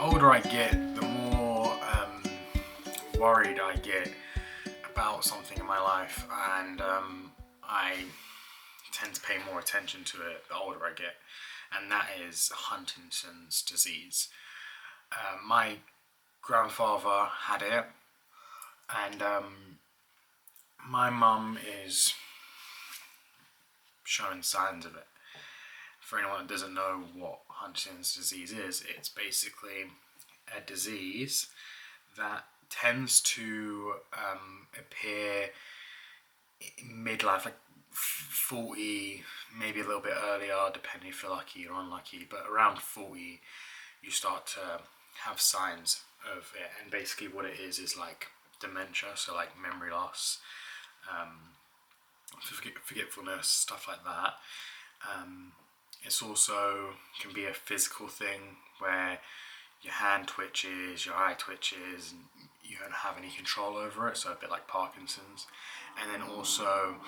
older I get, the more worried I get about something in my life, and I tend to pay more attention to it the older I get, and that is Huntington's disease. My grandfather had it, and my mum is showing signs of it. For anyone that doesn't know what Huntington's disease is, it's basically a disease that tends to appear midlife, like 40, maybe a little bit earlier, depending if you're lucky or unlucky, but around 40 you start to have signs of it. And basically what it is like dementia, so like memory loss, forgetfulness, stuff like that. It's also can be a physical thing where your hand twitches, your eye twitches, and you don't have any control over it, so a bit like Parkinson's. And then also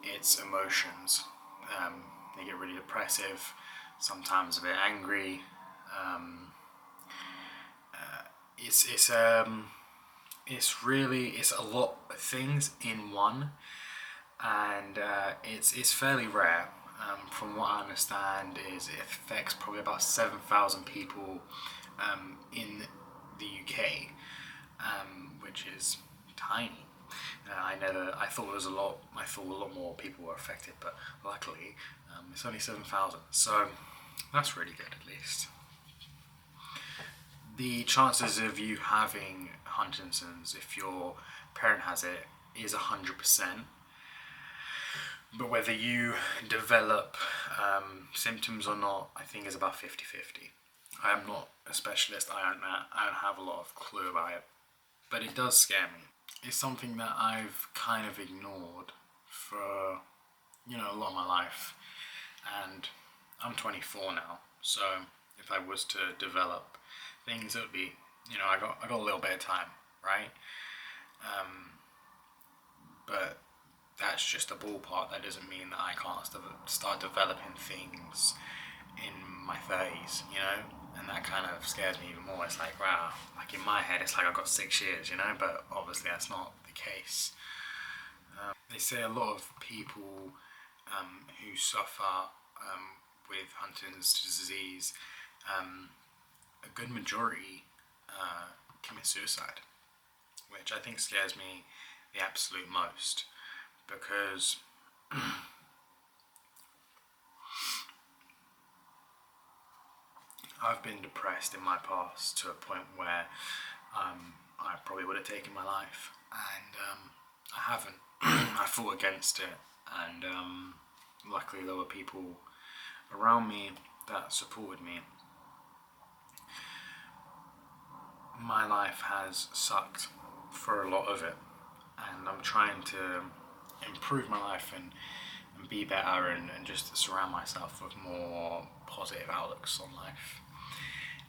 it's emotions. They get really depressive, sometimes a bit angry. It's a lot of things in one, and it's fairly rare. From what I understand, is it affects probably about 7,000 people in the UK, which is tiny. I thought it was a lot. I thought a lot more people were affected, but luckily it's only 7,000. So that's really good, at least. The chances of you having Huntington's, if your parent has it, is 100%. But whether you develop symptoms or not, I think is about 50-50. I am not a specialist. I don't have a lot of clue about it, but it does scare me. It's something that I've kind of ignored for a lot of my life, and I'm 24 now. So if I was to develop things, it would be I got a little bit of time, right? But that's just a ballpark. That doesn't mean that I can't start developing things in my 30s, and that kind of scares me even more. It's like, wow, like in my head it's like I've got 6 years, but obviously that's not the case. They say a lot of people who suffer with Huntington's disease, a good majority commit suicide, which I think scares me the absolute most, because I've been depressed in my past to a point where I probably would have taken my life, and I haven't. I fought against it, and luckily there were people around me that supported me. My life has sucked for a lot of it, and I'm trying to improve my life and be better, and just surround myself with more positive outlooks on life.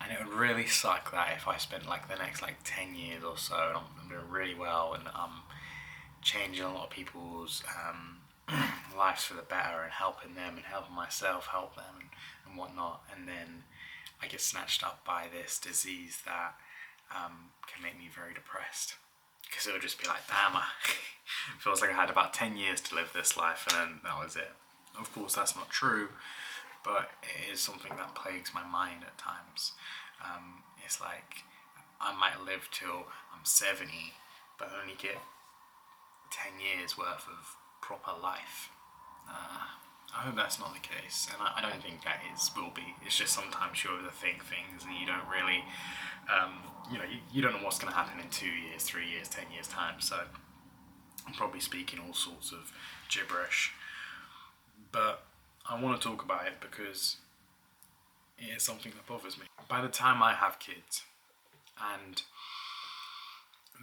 And it would really suck that if I spent like the next 10 years or so and I'm doing really well and I'm changing a lot of people's lives for the better and helping them and helping myself help them and whatnot, and then I get snatched up by this disease that can make me very depressed, because it would just be like, damn, it feels like I had about 10 years to live this life and then that was it. Of course that's not true, but it is something that plagues my mind at times. It's like I might live till I'm 70 but only get 10 years worth of proper life. I hope that's not the case, and I don't think that will be. It's just sometimes you overthink things and you don't really, you don't know what's going to happen in 2 years, 3 years, 10 years time, so I'm probably speaking all sorts of gibberish. But I want to talk about it because it is something that bothers me. By the time I have kids and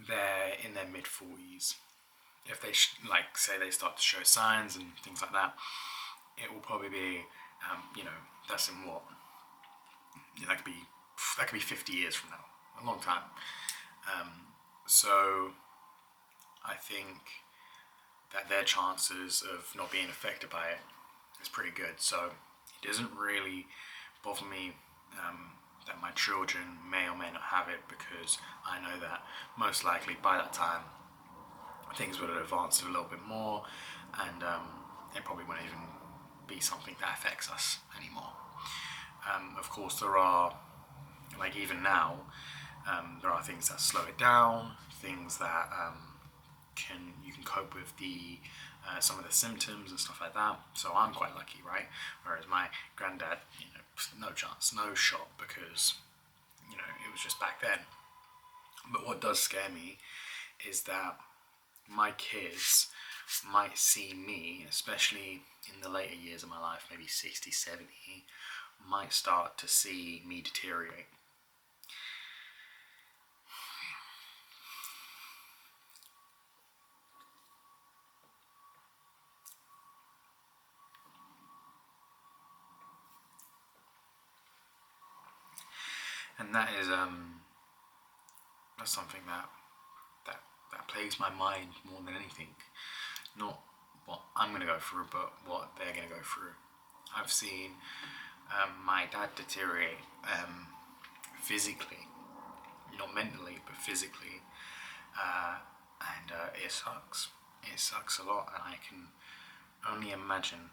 they're in their mid-40s, if they say they start to show signs and things like that, it will probably be that's in what, that could be 50 years from now, a long time. So I think that their chances of not being affected by it is pretty good. So it doesn't really bother me that my children may or may not have it, because I know that most likely by that time things would have advanced a little bit more, and it probably wouldn't even be something that affects us anymore. Of course, there are, like even now, there are things that slow it down, things that you can cope with the some of the symptoms and stuff like that. So I'm quite lucky, right? Whereas my granddad, no chance, no shot, because it was just back then. But what does scare me is that my kids might see me, especially in the later years of my life, maybe 60, 70, might start to see me deteriorate. And that is that's something that plagues my mind more than anything. Not what I'm going to go through, but what they're going to go through. I've seen my dad deteriorate physically, not mentally, but physically, and it sucks. It sucks a lot, and I can only imagine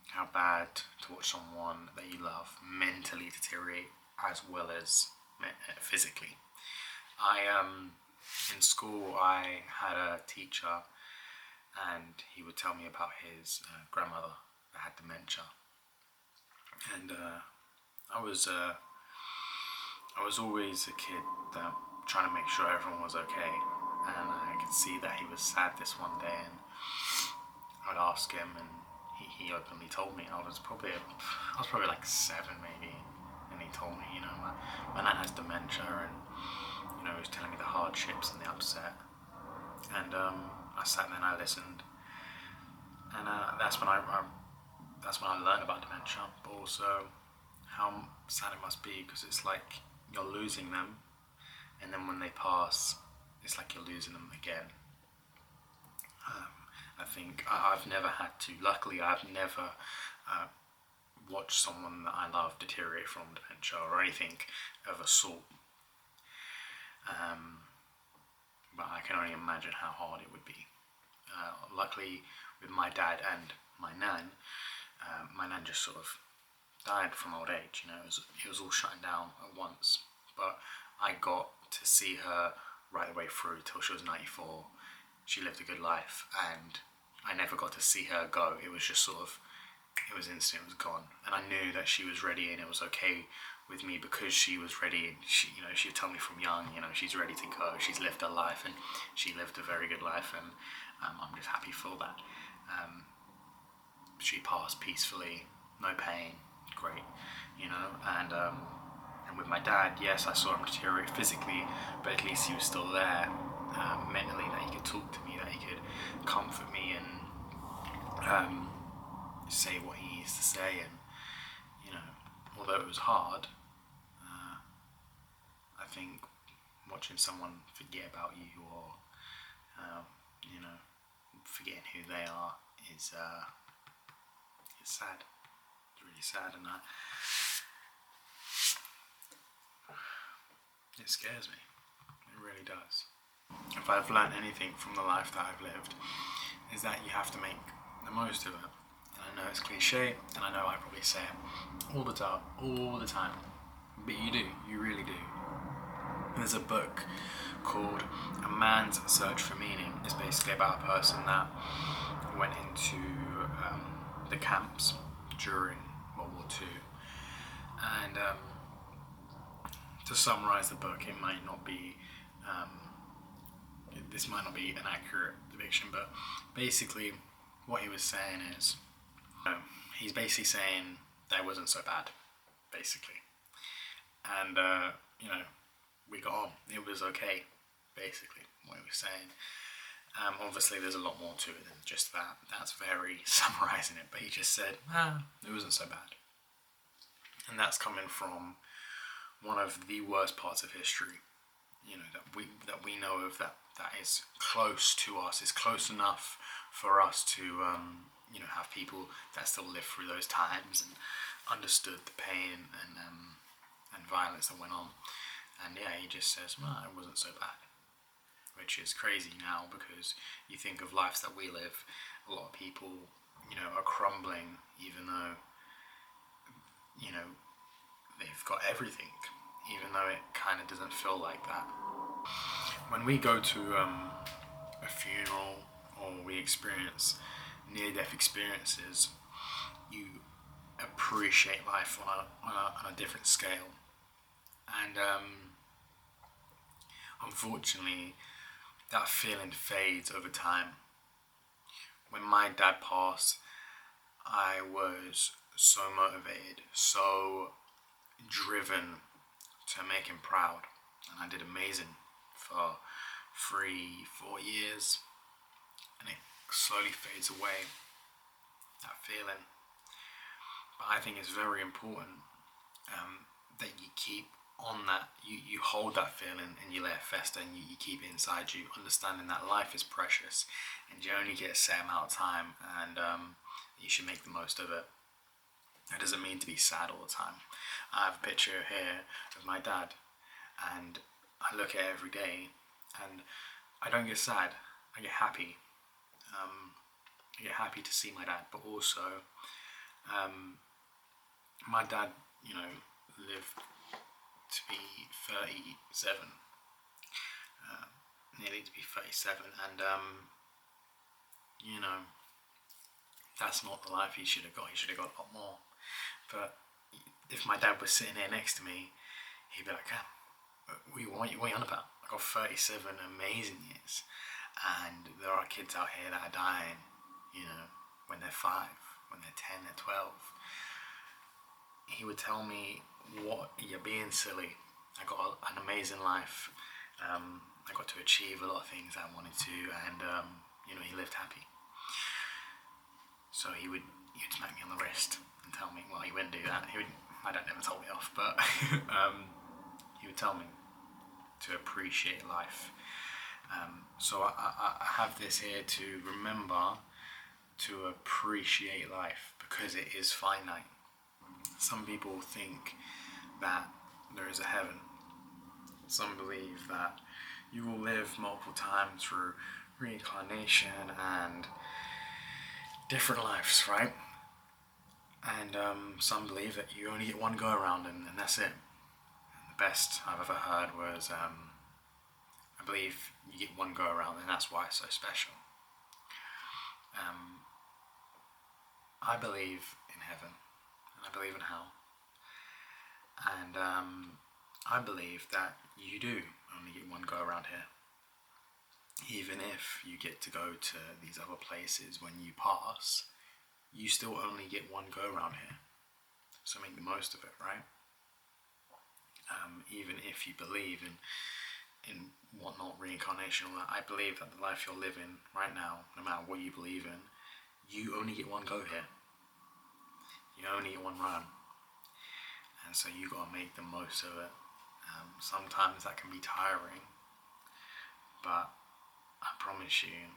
how bad to watch someone that you love mentally deteriorate as well as physically. In school, I had a teacher, and he would tell me about his grandmother that had dementia, and I was always a kid that trying to make sure everyone was okay, and I could see that he was sad this one day, and I'd ask him, and he openly told me. I was probably like 7 maybe, and he told me, my nan has dementia, and he was telling me the hardships and the upset, and I sat there and I listened, and that's when I learned about dementia, but also how sad it must be, because it's like you're losing them, and then when they pass, it's like you're losing them again. I think I've never had to. Luckily, I've never watched someone that I love deteriorate from dementia or anything of a sort. But I can only imagine how hard it would be. Luckily, with my dad and my nan just sort of died from old age. It was all shutting down at once. But I got to see her right the way through till she was 94. She lived a good life, and I never got to see her go. It was just it was instant, it was gone. And I knew that she was ready, and it was okay with me because she was ready, and she would tell me from young, she's ready to go. She's lived her life, and she lived a very good life, and I'm just happy for that. She passed peacefully, no pain, great, and with my dad, yes, I saw him deteriorate physically, but at least he was still there, mentally, that he could talk to me, that he could comfort me, and say what he needs to say, and although it was hard, I think watching someone forget about you, or forgetting who they are, is it's sad. It's really sad, and it scares me. It really does. If I've learned anything from the life that I've lived, is that you have to make the most of it. And I know it's cliche, and I know I probably say it all the time, but you do, you really do. There's a book called A Man's Search for Meaning. It's basically about a person that went into the camps during World War II, and to summarize the book, it might not be this might not be an accurate depiction, but basically what he was saying is, he's basically saying that it wasn't so bad, basically, and we got on. It was okay, basically, what he was saying. Obviously, there's a lot more to it than just that. That's very summarising it, but he just said, it wasn't so bad. And that's coming from one of the worst parts of history, that we know of, that is close to us, is close enough for us to, have people that still lived through those times and understood the pain and violence that went on. And yeah, he just says, well, it wasn't so bad. Which is crazy now, because you think of lives that we live, a lot of people, are crumbling, even though, they've got everything, even though it kind of doesn't feel like that. When we go to a funeral, or we experience near-death experiences, you appreciate life on a different scale. And unfortunately, that feeling fades over time. When my dad passed, I was so motivated, so driven to make him proud, and I did amazing for 3-4 years, and it slowly fades away, that feeling. But I think it's very important that you keep on that, you hold that feeling and you let it fester, and you keep it inside you, understanding that life is precious and you only get a set amount of time, and you should make the most of it. That doesn't mean to be sad all the time. I have a picture here of my dad, and I look at it every day, and I don't get sad, I get happy. I get happy to see my dad, but also my dad, lived to be 37, nearly to be 37, and that's not the life he should have got. He should have got a lot more. But if my dad was sitting here next to me, he'd be like, what are you on about? I got 37 amazing years, and there are kids out here that are dying, when they're 5, when they're 10, they're 12. He would tell me, what, you're being silly. I got an amazing life. I got to achieve a lot of things I wanted to, and he lived happy. So he would smack me on the wrist and tell me, well, he wouldn't do that. My dad never told me off, but he would tell me to appreciate life. So I have this here to remember to appreciate life, because it is finite. Some people think that there is a heaven. Some believe that you will live multiple times through reincarnation and different lives, right? And some believe that you only get one go around, and that's it. And the best I've ever heard was, I believe you get one go around, and that's why it's so special. I believe in heaven, and I believe in hell, and I believe that you do only get one go around here. Even if you get to go to these other places when you pass, you still only get one go around here. So make the most of it, right? Even if you believe in whatnot, reincarnation, all that, I believe that the life you're living right now, no matter what you believe in, you only get one go here. You only get one run. And so you gotta make the most of it. Sometimes that can be tiring, but I promise you,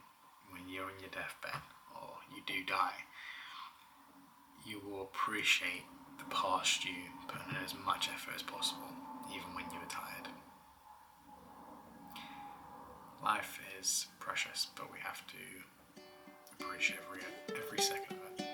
when you're in your deathbed, or you do die, you will appreciate the past you, putting in as much effort as possible, even when you were tired. Life is precious, but we have to appreciate every second of it.